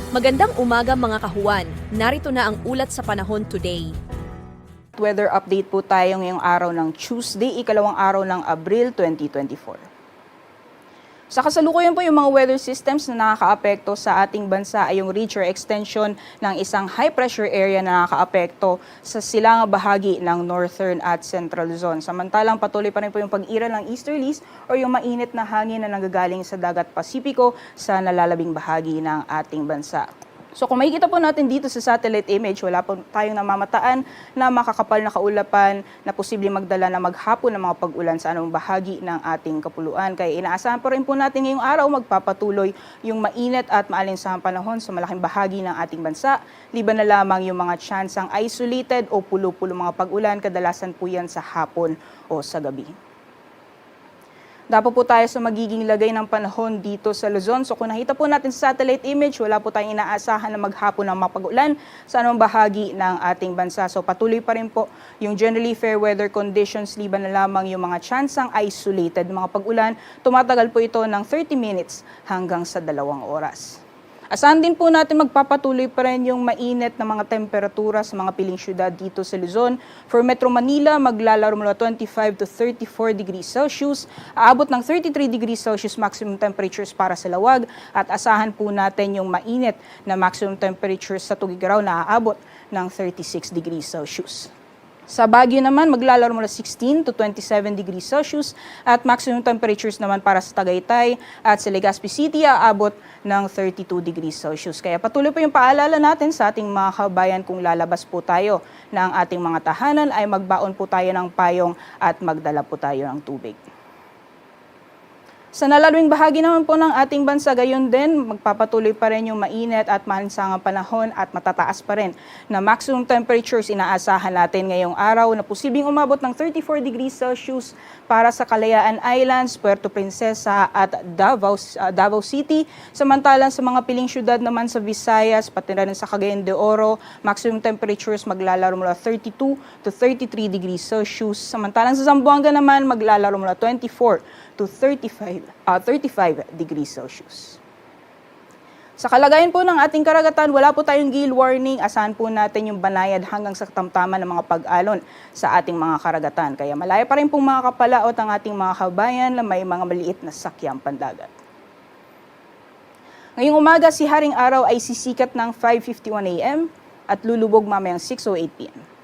Magandang umaga mga kahuwan. Narito na ang ulat sa panahon today. Weather update po tayo ngayong araw ng Tuesday, ikalawang araw ng Abril 2024. Sa kasalukuyan po yung mga weather systems na nakakaapekto sa ating bansa ay yung reach or extension ng isang high pressure area na nakakaapekto sa silangang bahagi ng northern at central zone. Samantalang patuloy pa rin po yung pag-iral ng easterlies o yung mainit na hangin na nanggagaling sa dagat Pasipiko sa nalalabing bahagi ng ating bansa. So kung makikita po natin dito sa satellite image, wala po tayong namamataan na makakapal na kaulapan na posibleng magdala na maghapon ng mga pag-ulan sa anumang bahagi ng ating kapuluan. Kaya inaasahan pa rin po natin ngayong araw magpapatuloy yung mainit at maalinsahang panahon sa malaking bahagi ng ating bansa. Liban na lamang yung mga tsansang isolated o pulo-pulo mga pag-ulan, kadalasan po yan sa hapon o sa gabi. Dapo po tayo sa magiging lagay ng panahon dito sa Luzon. So kung nakita po natin sa satellite image, wala po tayong inaasahan na maghapon ng mapag-ulan sa anong bahagi ng ating bansa. So patuloy pa rin po yung generally fair weather conditions, liban na lamang yung mga tsansang isolated mga pag-ulan. Tumatagal po ito ng 30 minutes hanggang sa 2 oras. Asahan din po natin magpapatuloy pa rin yung mainit na mga temperatura sa mga piling syudad dito sa Luzon. For Metro Manila, maglalaro mula 25 to 34 degrees Celsius, aabot ng 33 degrees Celsius maximum temperatures para sa Lawag, at asahan po natin yung mainit na maximum temperatures sa Tugigaraw na aabot ng 36 degrees Celsius. Sa Baguio naman, maglalaro mula 16 to 27 degrees Celsius at maximum temperatures naman para sa Tagaytay at sa Legazpi City aabot ng 32 degrees Celsius. Kaya patuloy po yung paalala natin sa ating mga kabayan kung lalabas po tayo ng ating mga tahanan ay magbaon po tayo ng payong at magdala po tayo ng tubig. Sa nalalawing bahagi naman po ng ating bansa, gayon din, magpapatuloy pa rin yung mainit at malinsangang panahon at matataas pa rin na maximum temperatures inaasahan natin ngayong araw na posibleng umabot ng 34 degrees Celsius para sa Kalayaan Islands, Puerto Princesa at Davao City. Samantalang sa mga piling syudad naman sa Visayas, pati na rin sa Cagayan de Oro, maximum temperatures maglalaro mula 32 to 33 degrees Celsius. Samantalang sa Zamboanga naman, maglalaro mula 24 to 35 degrees Celsius. Sa kalagayan po ng ating karagatan, wala po tayong gale warning. Asahan po natin yung banayad hanggang sa tamtaman ng mga pag-alon sa ating mga karagatan. Kaya malaya pa rin pong mga kapalaot ang ating mga kabayan na may mga maliit na sakyang pandagat. Ngayong umaga, si Haring Araw ay sisikat ng 5:51 AM at lulubog mamayang 6:08 PM.